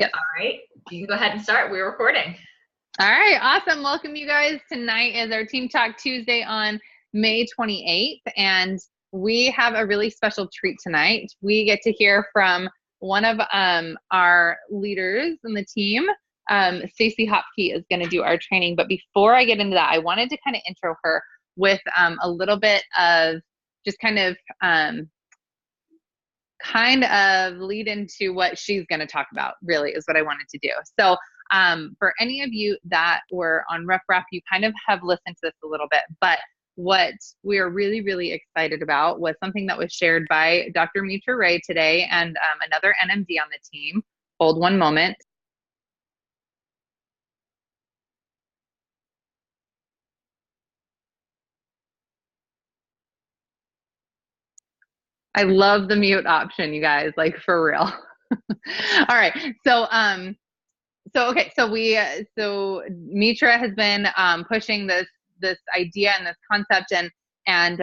Yep. All right, you can go ahead and start. We're recording. All right, awesome. Welcome, you guys. Tonight is our Team Talk Tuesday on May 28th, and we have a really special treat tonight. We get to hear from one of our leaders in the team. Stacey Hopke is going to do our training, but before I get into that, I wanted to kind of intro her with a little bit of just kind of lead into what she's going to talk about, really, is what I wanted to do. So for any of you that were on Rough Rap, you kind of have listened to this a little bit, but what we are really, really excited about was something that was shared by Dr. Mitra Ray today and another NMD on the team. Hold one moment. I love the mute option, you guys, like for real. All right. So Mitra has been pushing this idea and this concept, and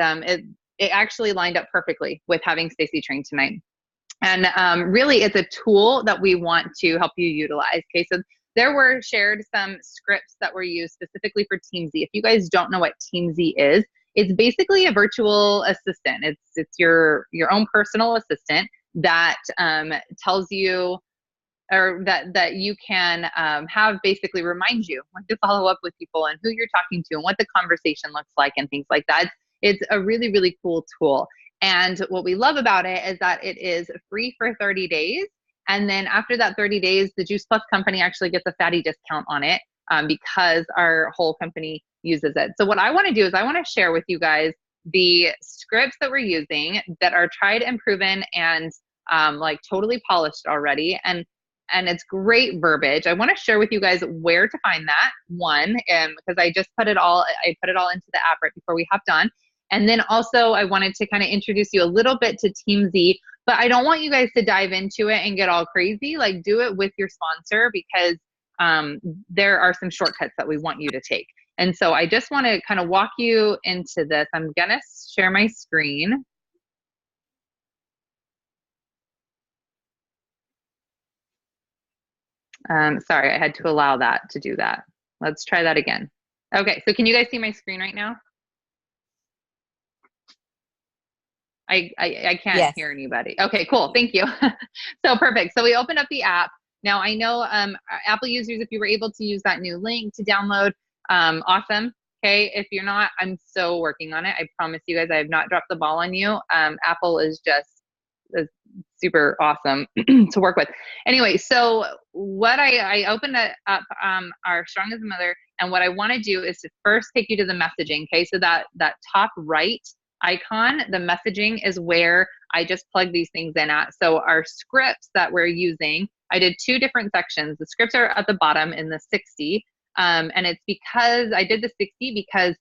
it actually lined up perfectly with having Stacey train tonight. And really, it's a tool that we want to help you utilize. Okay, so there were shared some scripts that were used specifically for Teamzy. If you guys don't know what Teamzy is, it's basically a virtual assistant. It's your own personal assistant that tells you, or that you can have basically remind you when to follow up with people and who you're talking to and what the conversation looks like and things like that. It's a really, really cool tool. And what we love about it is that it is free for 30 days. And then after that 30 days, the Juice Plus company actually gets a fatty discount on it because our whole company uses it. So what I want to do is I want to share with you guys the scripts that we're using that are tried and proven and like totally polished already. And it's great verbiage. I want to share with you guys where to find that one, because I put it all into the app right before we hopped on. And then also I wanted to kind of introduce you a little bit to Teamzy, but I don't want you guys to dive into it and get all crazy. Like, do it with your sponsor, because there are some shortcuts that we want you to take. And so I just want to kind of walk you into this. I'm going to share my screen. Sorry, I had to allow that to do that. Let's try that again. Okay, so can you guys see my screen right now? I can't hear anybody. Okay, cool. Thank you. So perfect. So we opened up the app. Now I know Apple users, if you were able to use that new link to download, awesome. Okay, if you're not, I'm so working on it. I promise you guys, I have not dropped the ball on you. Apple is just super awesome to work with. Anyway, so what I opened up our Strong as a Mother, and what I want to do is to first take you to the messaging. Okay, so that top right icon, the messaging, is where I just plug these things in at. So our scripts that we're using, I did two different sections. The scripts are at the bottom in the 60, and it's because I did the 60 because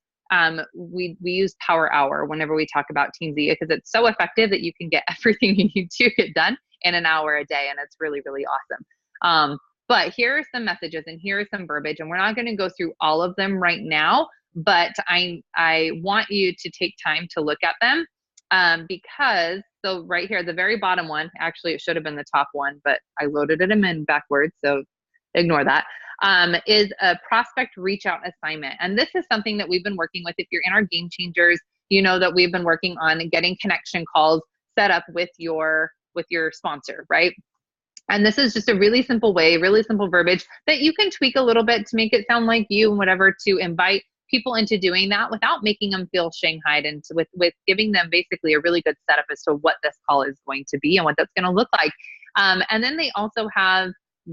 we use Power Hour whenever we talk about Teamzy, because it's so effective that you can get everything you need to get done in an hour a day, and it's really, really awesome. But here are some messages and here is some verbiage, and we're not going to go through all of them right now, but I want you to take time to look at them, because, so right here, the very bottom one, actually it should have been the top one, but I loaded it in backwards, so ignore that, is a prospect reach out assignment. And this is something that we've been working with. If you're in our Game Changers, you know that we've been working on getting connection calls set up with your sponsor, right? And this is just a really simple way, really simple verbiage that you can tweak a little bit to make it sound like you and whatever, to invite people into doing that without making them feel shanghaied, and with giving them basically a really good setup as to what this call is going to be and what that's going to look like. And then they also have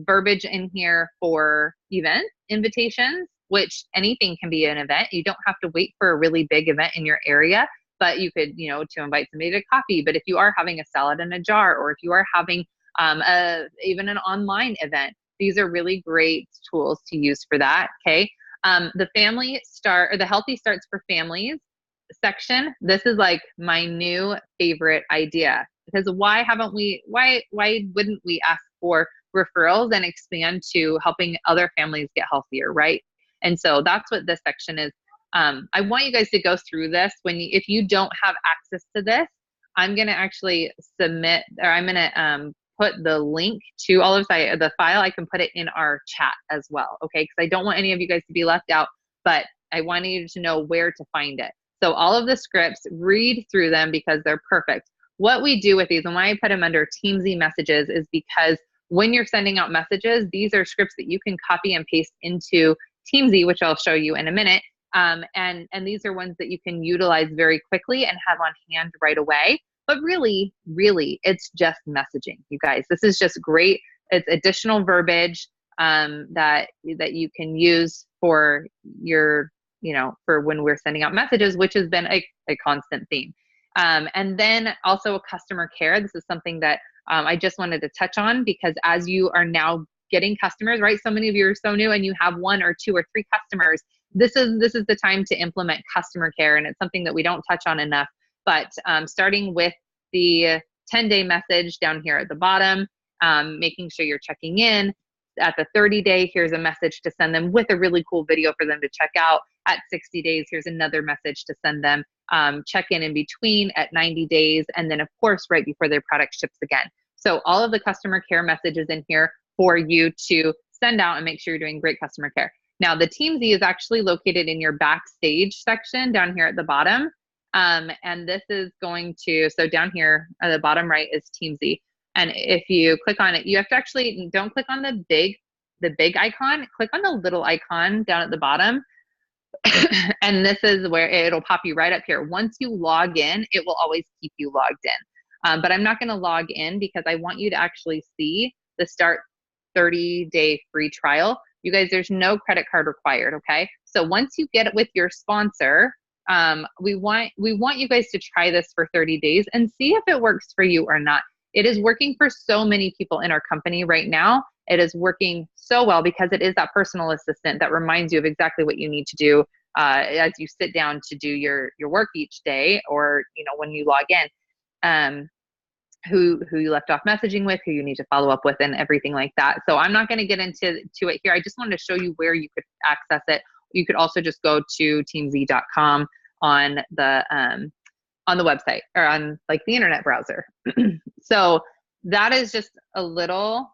verbiage in here for event invitations, which anything can be an event. You don't have to wait for a really big event in your area, but you could, to invite somebody to coffee. But if you are having a salad in a jar, or if you are having even an online event, these are really great tools to use for that. Okay. The the Healthy Starts for Families section, this is like my new favorite idea, because why wouldn't we ask for referrals and expand to helping other families get healthier, right? And so that's what this section is. I want you guys to go through this. If you don't have access to this, I'm going to actually I'm going to put the link to all of the file, I can put it in our chat as well. Okay. Cause I don't want any of you guys to be left out, but I want you to know where to find it. So all of the scripts, read through them because they're perfect. What we do with these, and why I put them under Teamzy messages, is because when you're sending out messages, these are scripts that you can copy and paste into Teamzy, which I'll show you in a minute. And these are ones that you can utilize very quickly and have on hand right away. But really, it's just messaging, you guys. This is just great. It's additional verbiage that you can use for your, for when we're sending out messages, which has been a constant theme. And then also customer care. This is something that I just wanted to touch on, because as you are now getting customers, right? So many of you are so new and you have 1 or 2 or 3 customers. This is the time to implement customer care. And it's something that we don't touch on enough, but starting with the 10-day message down here at the bottom, making sure you're checking in. At the 30-day, here's a message to send them with a really cool video for them to check out. At 60 days, here's another message to send them. Check in between at 90 days. And then of course, right before their product ships again. So all of the customer care messages in here for you to send out and make sure you're doing great customer care. Now the Teamzy is actually located in your backstage section down here at the bottom. And this is going to, so down here at the bottom right is Teamzy. And if you click on it, you have to actually, don't click on the big icon, click on the little icon down at the bottom. And this is where it'll pop you right up here. Once you log in, it will always keep you logged in. But I'm not going to log in because I want you to actually see the start 30-day free trial. You guys, there's no credit card required. Okay. So once you get it with your sponsor, we want you guys to try this for 30 days and see if it works for you or not. It is working for so many people in our company right now. It is working so well because it is that personal assistant that reminds you of exactly what you need to do as you sit down to do your work each day, or when you log in, who you left off messaging with, who you need to follow up with, and everything like that. So I'm not going to get into it here. I just wanted to show you where you could access it. You could also just go to teamzy.com on the website, or on like the internet browser. So that is just a little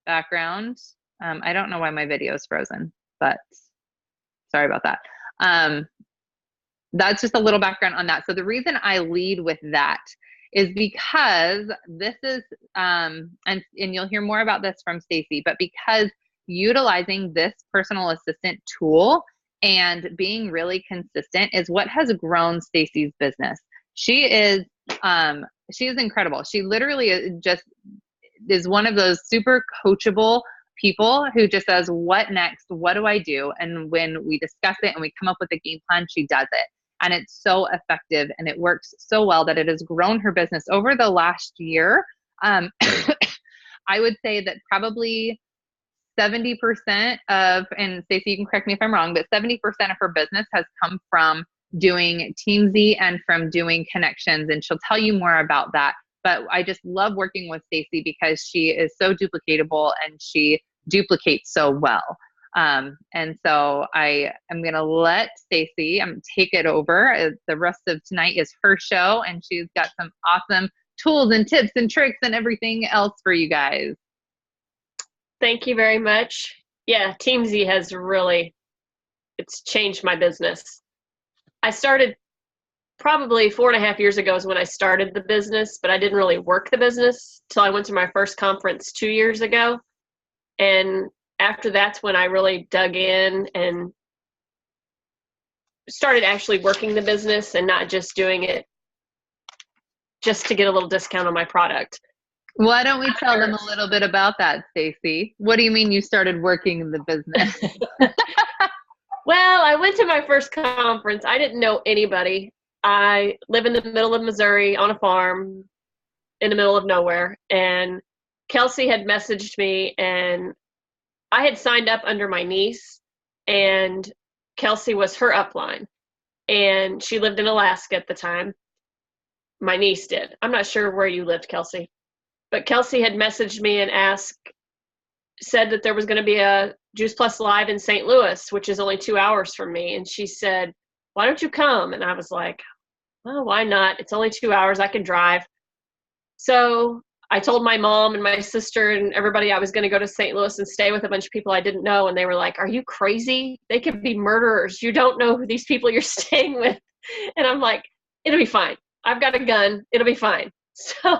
background. I don't know why my video is frozen, but sorry about that. That's just a little background on that. So the reason I lead with that is because this is, and you'll hear more about this from Stacey, but because utilizing this personal assistant tool and being really consistent is what has grown Stacey's business. She is incredible. She literally just is one of those super coachable people who just says, what next? What do I do? And when we discuss it and we come up with a game plan, she does it. And it's so effective and it works so well that it has grown her business over the last year. I would say that probably 70% of, and Stacey, you can correct me if I'm wrong, but 70% of her business has come from doing Teamzy and from doing connections. And she'll tell you more about that. But I just love working with Stacey because she is so duplicatable and she duplicates so well. And so I am going to let Stacey take it over. The rest of tonight is her show, and she's got some awesome tools and tips and tricks and everything else for you guys. Thank you very much. Yeah, Teamzy has it's changed my business. I started probably 4.5 years ago is when I started the business, but I didn't really work the business till I went to my first conference 2 years ago. And after that's when I really dug in and started actually working the business and not just doing it just to get a little discount on my product. Why don't we tell them a little bit about that, Stacey? What do you mean you started working in the business? Well, I went to my first conference. I didn't know anybody. I live in the middle of Missouri on a farm in the middle of nowhere. And Kelsey had messaged me, and I had signed up under my niece, and Kelsey was her upline. And she lived in Alaska at the time. My niece did. I'm not sure where you lived, Kelsey. But Kelsey had messaged me and said that there was going to be a Juice Plus Live in St. Louis, which is only 2 hours from me. And she said, why don't you come? And I was like, well, why not? It's only 2 hours. I can drive. So I told my mom and my sister and everybody I was going to go to St. Louis and stay with a bunch of people I didn't know. And they were like, are you crazy? They could be murderers. You don't know who these people you're staying with. And I'm like, it'll be fine. I've got a gun. It'll be fine. So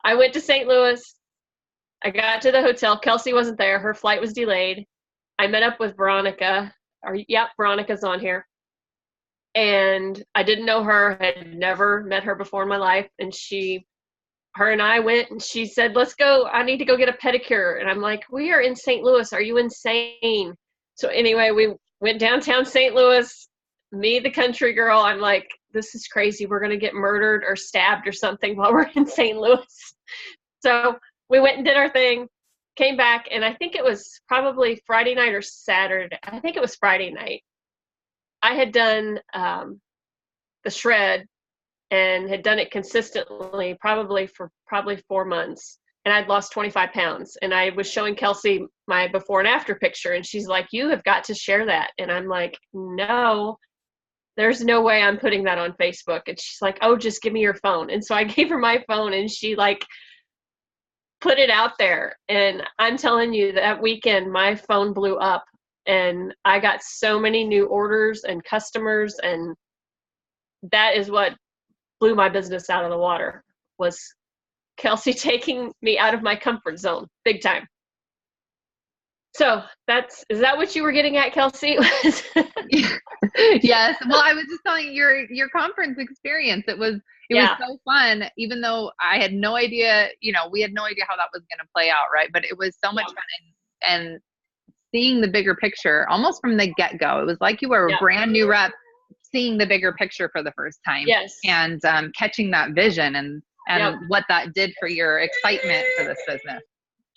I went to St. Louis. I got to the hotel. Kelsey wasn't there. Her flight was delayed. I met up with Veronica. Veronica's on here. And I didn't know her, had never met her before in my life. And her and I went, and she said, let's go. I need to go get a pedicure. And I'm like, we are in St. Louis. Are you insane? So anyway, we went downtown St. Louis, me, the country girl. I'm like, this is crazy. We're going to get murdered or stabbed or something while we're in St. Louis. So we went and did our thing, came back, and I think it was probably Friday night or Saturday. I think it was Friday night. I had done the shred and had done it consistently probably for 4 months. And I'd lost 25 pounds. And I was showing Kelsey my before and after picture. And she's like, you have got to share that. And I'm like, no, there's no way I'm putting that on Facebook. And she's like, oh, just give me your phone. And so I gave her my phone, and she like put it out there. And I'm telling you, that weekend, my phone blew up. And I got so many new orders and customers. And that is what blew my business out of the water, was Kelsey taking me out of my comfort zone big time. So is that what you were getting at, Kelsey? Yes. Well, I was just telling your conference experience. It was so fun, even though I had no idea, we had no idea how that was going to play out. Right. But it was so much fun, and seeing the bigger picture almost from the get-go. It was like you were a brand new rep, seeing the bigger picture for the first time. Yes. And catching that vision and what that did for your excitement for this business.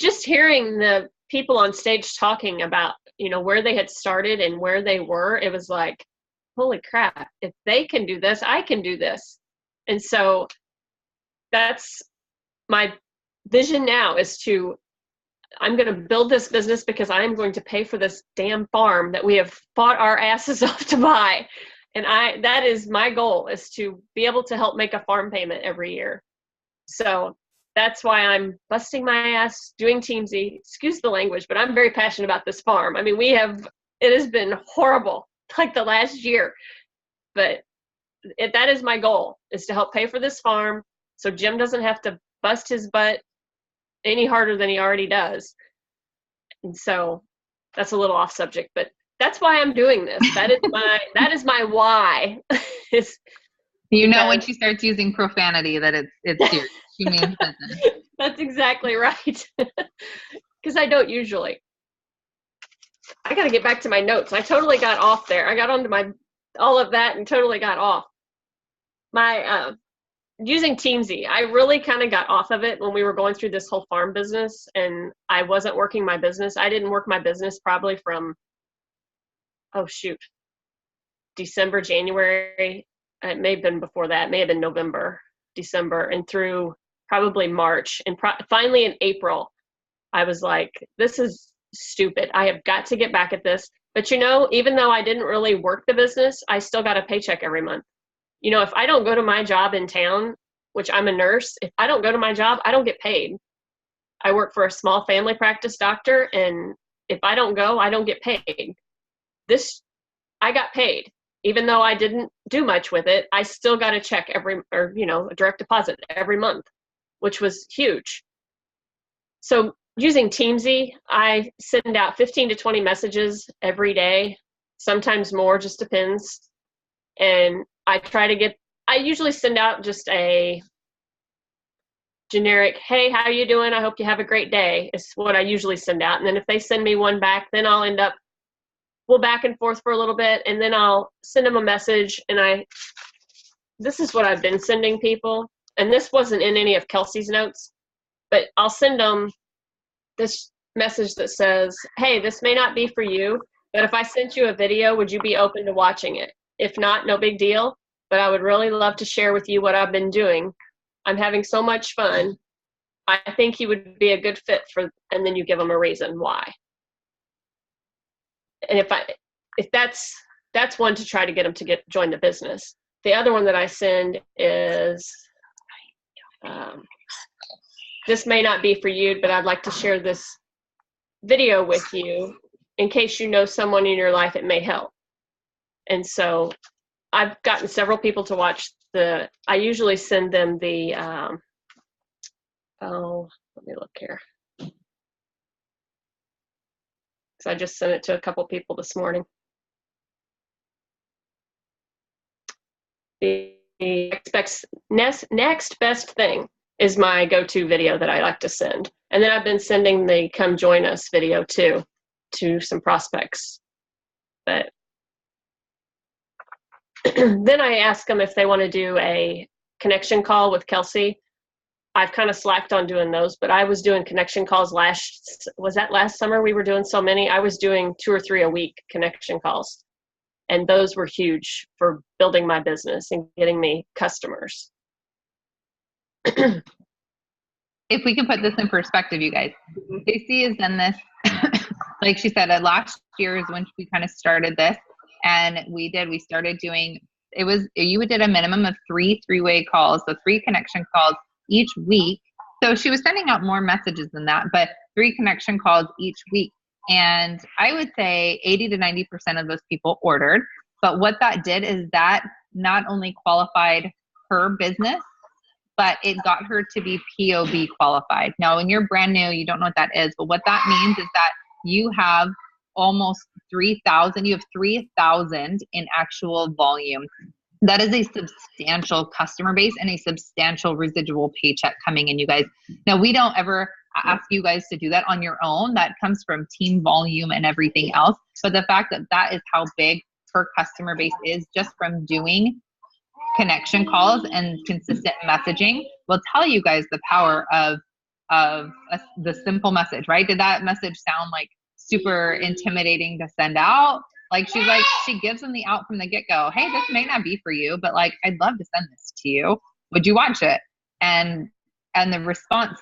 Just hearing the people on stage talking about, where they had started and where they were, it was like, holy crap, if they can do this, I can do this. And so that's my vision now, is I'm going to build this business because I'm going to pay for this damn farm that we have fought our asses off to buy. And that is my goal, is to be able to help make a farm payment every year. So that's why I'm busting my ass doing Teamzy. Excuse the language, but I'm very passionate about this farm. I mean, it has been horrible, like the last year, but that is my goal, is to help pay for this farm so Jim doesn't have to bust his butt any harder than he already does. And so that's a little off subject, but that's why I'm doing this. That is my why. When she starts using profanity, that it's serious. She means business. That's exactly right. Because I don't usually. I got to get back to my notes. I totally got off there. I got onto all of that and totally got off. My using Teamzy, I really kind of got off of it when we were going through this whole farm business, and I wasn't working my business. I didn't work my business probably from, December, January. It may have been before that. It may have been November, December, and through probably March. And finally in April, I was like, this is stupid. I have got to get back at this. But even though I didn't really work the business, I still got a paycheck every month. If I don't go to my job in town, which I'm a nurse, if I don't go to my job, I don't get paid. I work for a small family practice doctor, and if I don't go, I don't get paid. I got paid. Even though I didn't do much with it, I still got a check a direct deposit every month, which was huge. So using Teamzy, I send out 15 to 20 messages every day, sometimes more, just depends. And I usually send out just a generic, hey, how you doing? I hope you have a great day, is what I usually send out. And then if they send me one back, then we'll back and forth for a little bit, and then I'll send them a message. And this is what I've been sending people. And this wasn't in any of Kelsey's notes, but I'll send them this message that says, hey, this may not be for you, but if I sent you a video, would you be open to watching it? If not, no big deal, but I would really love to share with you what I've been doing. I'm having so much fun. I think he would be a good fit and then you give them a reason why. And if that's one to try to get them to join the business. The other one that I send is this may not be for you, but I'd like to share this video with you in case you know someone in your life it may help. And so I've gotten several people to watch I usually send them the, let me look here. So I just sent it to a couple people this morning. The next best thing is my go-to video that I like to send. And then I've been sending the come join us video too to some prospects. But then I ask them if they want to do a connection call with Kelsey. I've kind of slacked on doing those, but I was doing connection calls was that last summer we were doing so many? I was doing 2 or 3 a week connection calls. And those were huge for building my business and getting me customers. If we can put this in perspective, you guys, Stacey has done this, like she said, last year is when we kind of started this. And we started doing, you did a minimum of 3 three-way calls, so 3 connection calls each week. So she was sending out more messages than that, but 3 connection calls each week. And I would say 80 to 90% of those people ordered. But what that did is that not only qualified her business, but it got her to be POB qualified. Now, when you're brand new, you don't know what that is. But what that means is that you have almost 3,000. You have 3,000 in actual volume. That is a substantial customer base and a substantial residual paycheck coming in, you guys. Now, we don't ever ask you guys to do that on your own. That comes from team volume and everything else. But the fact that that is how big her customer base is just from doing connection calls and consistent messaging will tell you guys the power of the simple message, right? Did that message sound like super intimidating to send out? Like she gives them the out from the get-go. Hey, this may not be for you, but like, I'd love to send this to you. Would you watch it? And the response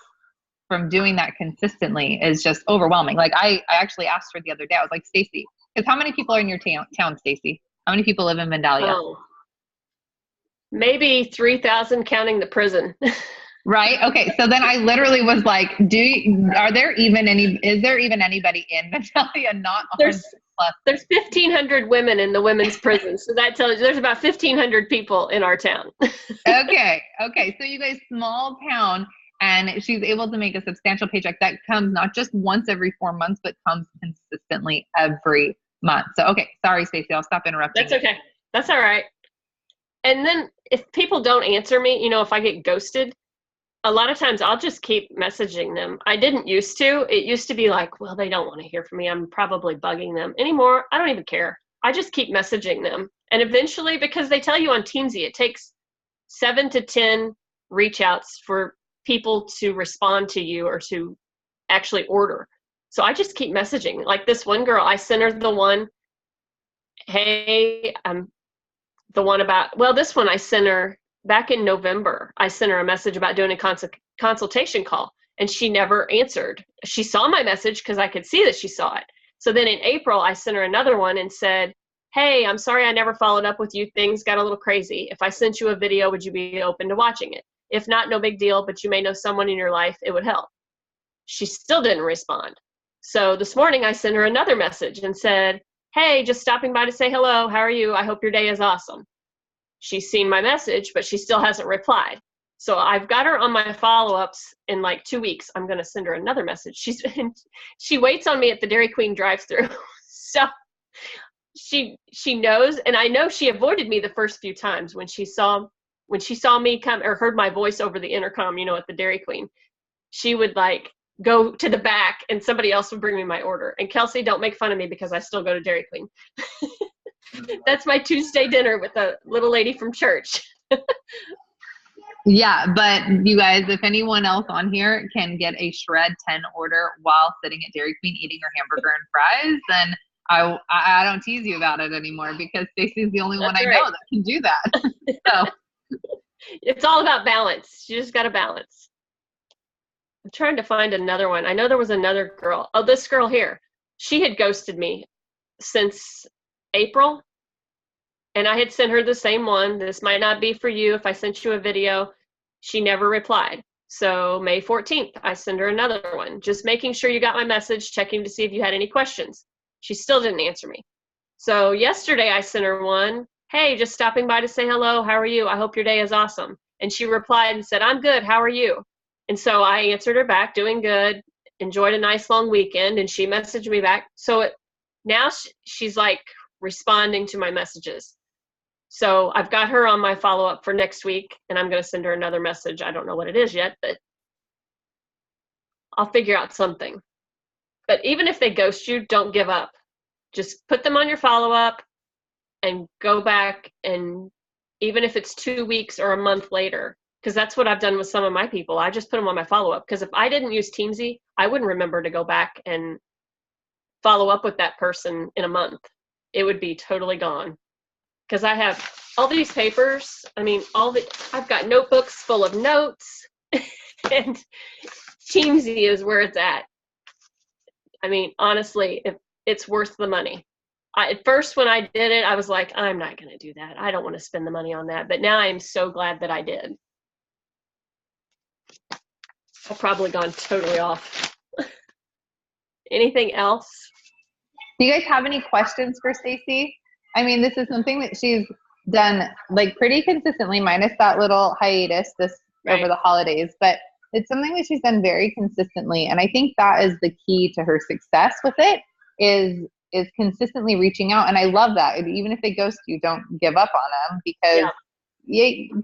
from doing that consistently is just overwhelming. Like I actually asked her the other day, I was like, Stacey, because how many people are in your town, Stacey? How many people live in Vandalia? Oh, maybe 3,000 counting the prison. Right. Okay. So then I literally was like, is there even anybody in Vandalia not There's 1,500 women in the women's prison. So that tells you there's about 1,500 people in our town. Okay. So you guys, small town, and she's able to make a substantial paycheck that comes not just once every 4 months, but comes consistently every month. So, okay. Sorry, Stacey, I'll stop interrupting. That's okay. That's all right. And then if people don't answer me, if I get ghosted, a lot of times I'll just keep messaging them. I didn't used to. It used to be like, well, they don't want to hear from me. I'm probably bugging them. Anymore, I don't even care. I just keep messaging them. And eventually, because they tell you on Teamzy, it takes 7 to 10 reach outs for people to respond to you or to actually order. So I just keep messaging. Like this one girl, I sent her the one, hey, the one about, well, this one I sent her back in November. I sent her a message about doing a consultation call, and she never answered. She saw my message because I could see that she saw it. So then in April, I sent her another one and said, hey, I'm sorry I never followed up with you. Things got a little crazy. If I sent you a video, would you be open to watching it? If not, no big deal, but you may know someone in your life it would help. She still didn't respond. So this morning I sent her another message and said, hey, just stopping by to say hello. How are you? I hope your day is awesome. She's seen my message, but she still hasn't replied. So I've got her on my follow-ups. In like 2 weeks, I'm going to send her another message. She waits on me at the Dairy Queen drive-thru. So she knows, and I know she avoided me the first few times when she saw me come or heard my voice over the intercom, at the Dairy Queen. She would like go to the back and somebody else would bring me my order. And Kelsey, don't make fun of me because I still go to Dairy Queen. That's my Tuesday dinner with a little lady from church. Yeah, but you guys, if anyone else on here can get a Shred 10 order while sitting at Dairy Queen eating her hamburger and fries, then I don't tease you about it anymore because Stacey's the only one I know that can do that. So it's all about balance. You just got to balance. I'm trying to find another one. I know there was another girl. Oh, this girl here. She had ghosted me since April, and I had sent her the same one. This might not be for you. If I sent you a video, she never replied. So May 14th, I send her another one, just making sure you got my message, checking to see if you had any questions. She still didn't answer me. So yesterday I sent her one, hey, just stopping by to say hello. How are you? I hope your day is awesome. And she replied and said, I'm good. How are you? And so I answered her back, doing good, enjoyed a nice long weekend. And she messaged me back. So now she's like responding to my messages. So I've got her on my follow-up for next week, and I'm going to send her another message. I don't know what it is yet, but I'll figure out something. But even if they ghost you, don't give up. Just put them on your follow-up and go back, and even if it's 2 weeks or a month later, because that's what I've done with some of my people. I just put them on my follow-up, because if I didn't use Teamzy, I wouldn't remember to go back and follow up with that person in a month. It would be totally gone. Because I have all these papers. I mean, I've got notebooks full of notes, and Teamzy is where it's at. I mean, honestly, it's worth the money. At first, when I did it, I was like, I'm not going to do that. I don't want to spend the money on that. But now I'm so glad that I did. I've probably gone totally off. Anything else? Do you guys have any questions for Stacey? I mean, this is something that she's done like pretty consistently, minus that little hiatus over the holidays, but it's something that she's done very consistently. And I think that is the key to her success with it is consistently reaching out. And I love that. Even if they ghost you, don't give up on them, because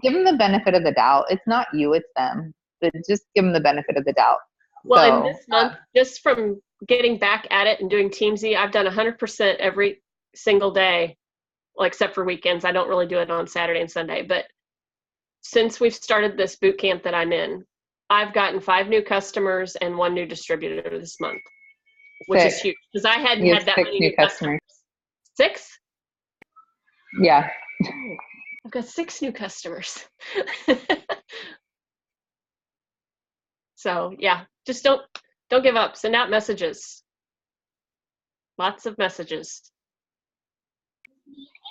give them the benefit of the doubt. It's not you, it's them, but just give them the benefit of the doubt. Well, in this month, just from getting back at it and doing Teamzy, I've done 100% every single day. Well, except for weekends. I don't really do it on Saturday and Sunday. But since we've started this boot camp that I'm in, I've gotten 5 new customers and 1 new distributor this month, which is huge, because I hadn't had that many new customers. 6? Yeah. I've got 6 new customers. So yeah, just don't give up. Send out messages. Lots of messages.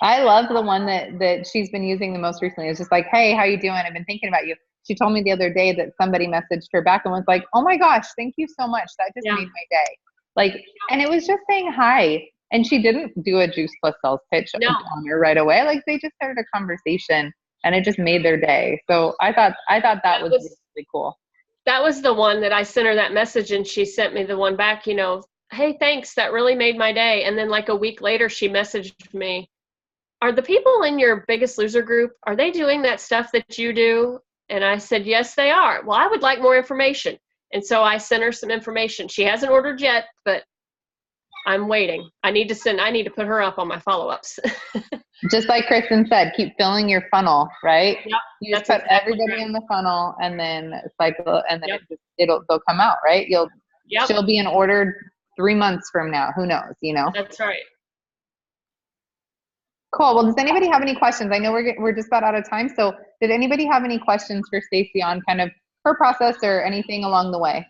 I love the one that she's been using the most recently. It's just like, hey, how you doing? I've been thinking about you. She told me the other day that somebody messaged her back and was like, oh my gosh, thank you so much. That just made my day. Like, and it was just saying hi. And she didn't do a juice plus sales pitch on her right away. Like, they just started a conversation and it just made their day. So I thought that was really cool. That was the one that I sent her that message, and she sent me the one back, you know, hey, thanks. That really made my day. And then like a week later, she messaged me, are the people in your Biggest Loser group, are they doing that stuff that you do? And I said, yes, they are. Well, I would like more information. And so I sent her some information. She hasn't ordered yet, but I'm waiting. I need to put her up on my follow-ups. Just like Kristen said, keep filling your funnel, right? Yep, you just put everybody in the funnel and then cycle, and then they'll come out, right? She'll be in order 3 months from now. Who knows, you know? That's right. Cool. Well, does anybody have any questions? I know we're just about out of time. So did anybody have any questions for Stacey on kind of her process or anything along the way?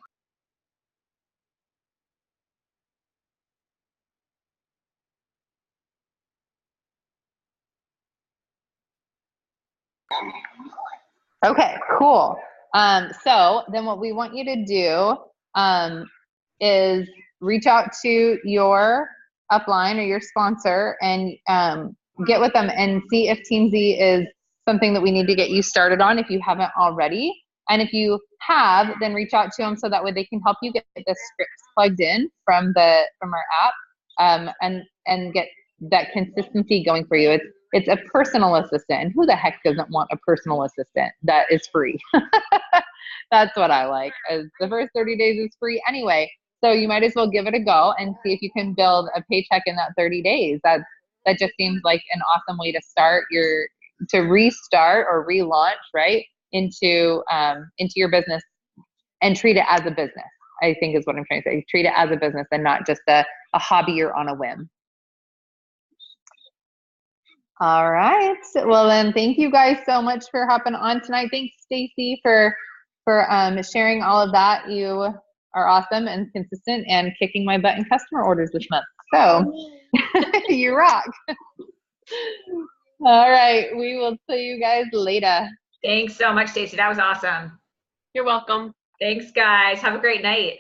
Okay, cool. So then what we want you to do is reach out to your upline or your sponsor and get with them and see if Teamzy is something that we need to get you started on if you haven't already. And if you have, then reach out to them so that way they can help you get the scripts plugged in from our app and get that consistency going for you. It's a personal assistant, and who the heck doesn't want a personal assistant that is free? That's what I like. The first 30 days is free anyway, so you might as well give it a go and see if you can build a paycheck in that 30 days. That just seems like an awesome way to start to restart or relaunch right into your business and treat it as a business. I think is what I'm trying to say. Treat it as a business and not just a hobby or on a whim. All right. Well, then thank you guys so much for hopping on tonight. Thanks, Stacey, for sharing all of that. You are awesome and consistent and kicking my butt in customer orders this month. So you rock. All right. We will see you guys later. Thanks so much, Stacey. That was awesome. You're welcome. Thanks, guys. Have a great night.